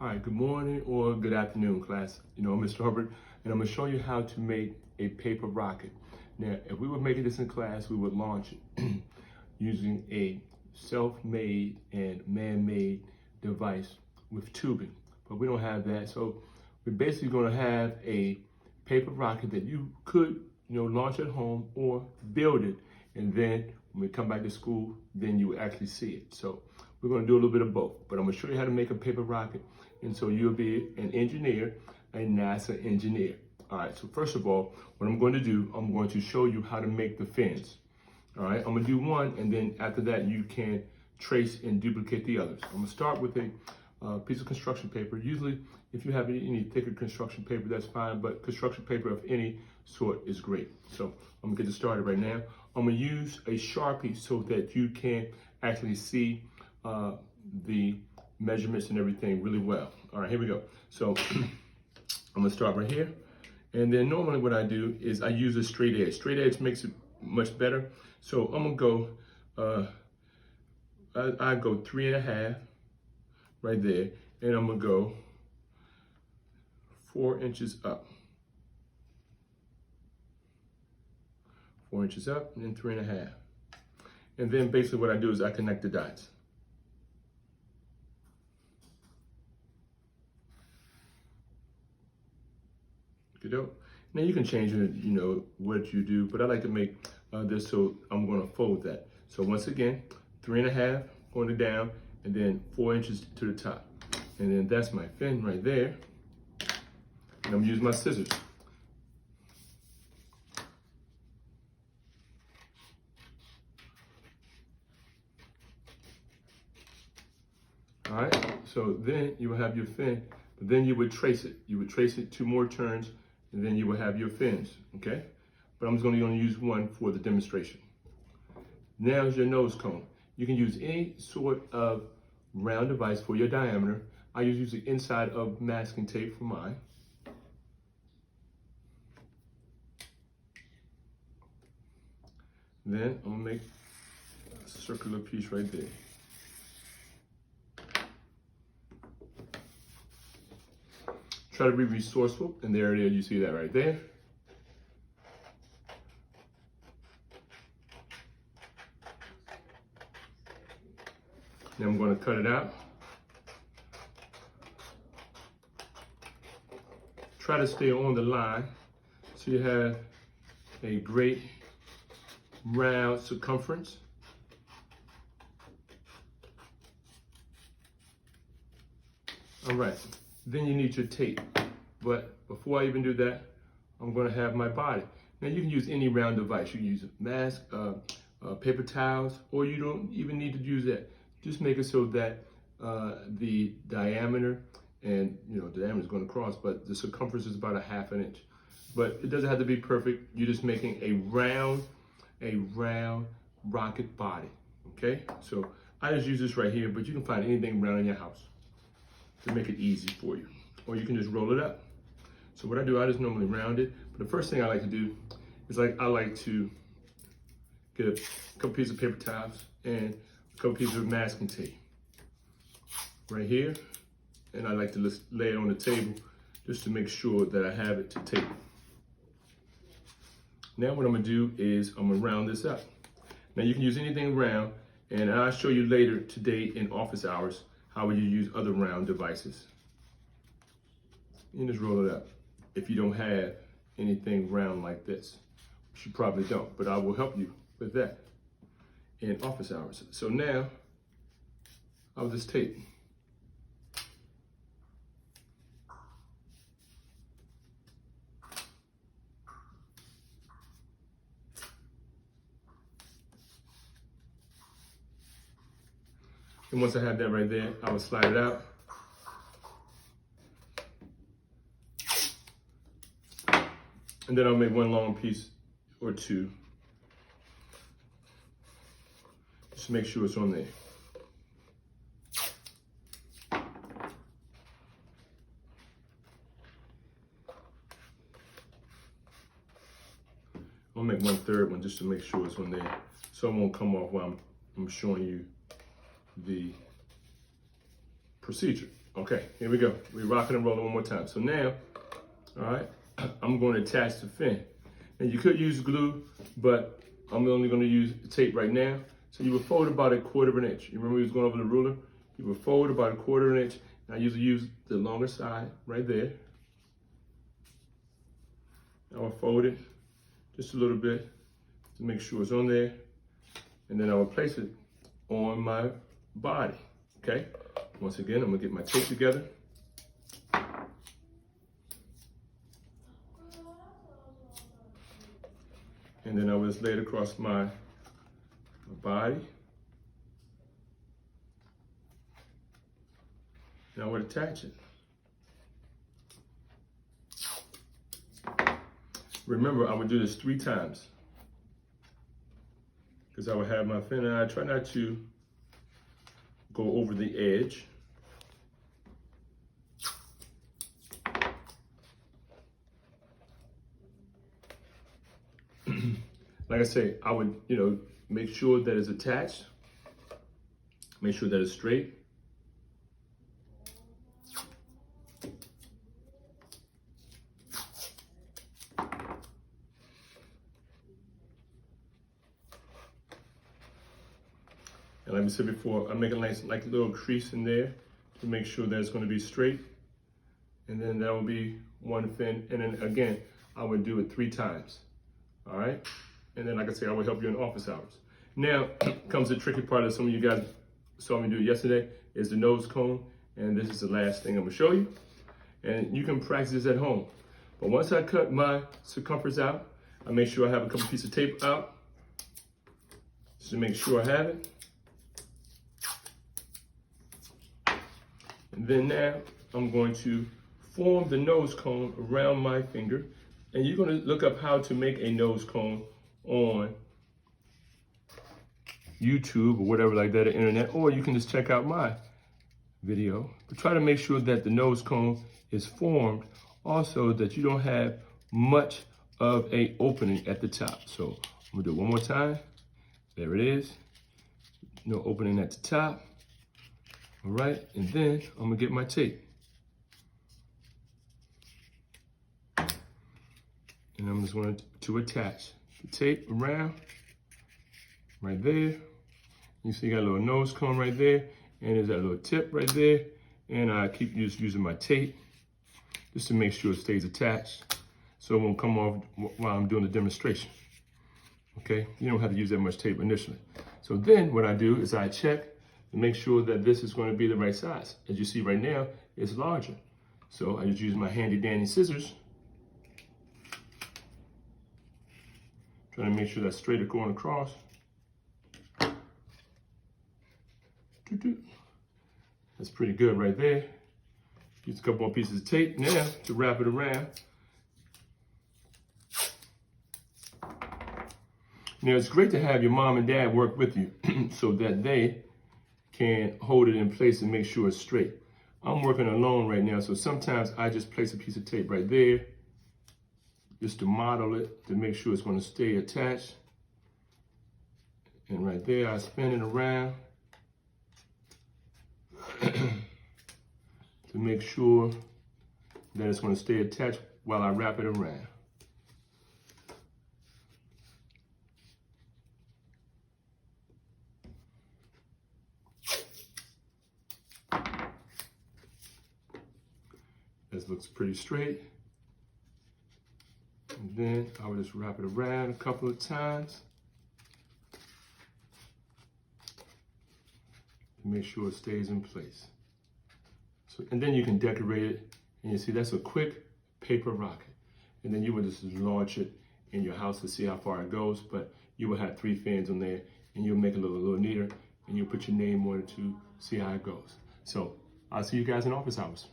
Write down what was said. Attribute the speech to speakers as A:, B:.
A: All right, good morning or good afternoon, class. I'm Mr. Hubbard, and I'm gonna show you how to make a paper rocket. Now, if we were making this in class, we would launch it using a self-made and man-made device with tubing, but we don't have that. So we're basically gonna have a paper rocket that you could, launch at home or build it, and then when we come back to school, then you actually see it. So we're gonna do a little bit of both, but I'm gonna show you how to make a paper rocket. And so you'll be an engineer, a NASA engineer. All right, so first of all, what I'm going to do, I'm going to show you how to make the fins. All right, I'm gonna do one, and then after that, you can trace and duplicate the others. I'm gonna start with a piece of construction paper. Usually, if you have any thicker construction paper, that's fine, but construction paper of any sort is great. So I'm gonna get this started right now. I'm gonna use a Sharpie so that you can actually see the measurements and everything really well. All right, here we go. So I'm gonna start right here. And then normally what I do is I use a straight edge. Straight edge makes it much better. So I'm gonna go, I go 3.5 right there. And I'm gonna go 4 inches up. 4 inches up and then 3.5. And then basically what I do is I connect the dots. Now you can change it, what you do, but I like to make this, so I'm going to fold that. So once again, 3.5 going down, and then 4 inches to the top. And then that's my fin right there. And I'm using my scissors. All right, so then you will have your fin, but then you would trace it. You would trace it 2 more turns, and then you will have your fins, okay? But I'm just only gonna use one for the demonstration. Now is your nose cone. You can use any sort of round device for your diameter. I use the inside of masking tape for mine. Then I'm gonna make a circular piece right there. Try to be resourceful, and there it is, you see that right there. Now I'm going to cut it out. Try to stay on the line so you have a great round circumference. All right. Then you need your tape. But before I even do that, I'm gonna have my body. Now you can use any round device. You can use a mask, paper towels, or you don't even need to use that. Just make it so that the diameter, and the diameter is gonna cross, but the circumference is about 1/2 inch. But it doesn't have to be perfect. You're just making a round rocket body, okay? So I just use this right here, but you can find anything round in your house to make it easy for you. Or you can just roll it up. So what I do, I just normally round it. But the first thing I like to do is I like to get a couple pieces of paper towels and a couple pieces of masking tape right here. And I like to just lay it on the table just to make sure that I have it to tape. Now what I'm gonna do is I'm gonna round this up. Now you can use anything round, and I'll show you later today in office hours how would you use other round devices. You just roll it up. If you don't have anything round like this, which you probably don't, but I will help you with that in office hours. So now, I'll just tape. And once I have that right there, I will slide it out. And then I'll make one long piece or two. Just to make sure it's on there. I'll make 1/3 one just to make sure it's on there. So it won't come off while I'm showing you the procedure. Okay, here we go. We're rocking and rolling one more time. So now, all right, I'm going to attach the fin. And you could use glue, but I'm only going to use tape right now. So you would fold about 1/4 inch. You remember we was going over the ruler? You would fold about 1/4 inch. And I usually use the longer side right there. I will fold it just a little bit to make sure it's on there. And then I will place it on my body, okay? Once again, I'm gonna get my tape together. And then I will just lay it across my body. And I would attach it. Remember, I would do this 3 times. Because I would have my fin, and I try not to go over the edge. Like I say, I would, make sure that it's attached. Make sure that it's straight. And like we said before, I make a nice, like a little crease in there to make sure that it's going to be straight. And then that will be one fin. And then again, I would do it 3 times. All right. And then, like I say, I will help you in office hours. Now comes the tricky part that some of you guys saw me do yesterday, is the nose cone. And this is the last thing I'm gonna show you. And you can practice this at home. But once I cut my circumference out, I make sure I have a couple pieces of tape out, just to make sure I have it. And then now I'm going to form the nose cone around my finger. And you're gonna look up how to make a nose cone on YouTube or whatever like that, the internet, or you can just check out my video. But try to make sure that the nose cone is formed also, that you don't have much of a opening at the top. So I'm gonna do it one more time. There it is. No opening at the top. All right, and then I'm gonna get my tape. And I'm just going to attach the tape around right there. You see, you got a little nose cone right there, and there's that little tip right there. And I keep just using my tape just to make sure it stays attached, so it won't come off while I'm doing the demonstration. Okay, you don't have to use that much tape initially. So then what I do is I check to make sure that this is going to be the right size. As you see right now, it's larger. So I just use my handy dandy scissors, trying to make sure that's straight going across. That's pretty good right there. Use a couple more pieces of tape now to wrap it around. Now, it's great to have your mom and dad work with you so that they can hold it in place and make sure it's straight. I'm working alone right now, so sometimes I just place a piece of tape right there just to model it, to make sure it's going to stay attached. And right there, I spin it around to make sure that it's going to stay attached while I wrap it around. This looks pretty straight. And then I would just wrap it around a couple of times to make sure it stays in place. So, and then you can decorate it, and you see that's a quick paper rocket. And then you would just launch it in your house to see how far it goes, but you will have 3 fins on there, and you'll make it a little neater, and you'll put your name on it to see how it goes. So I'll see you guys in office hours.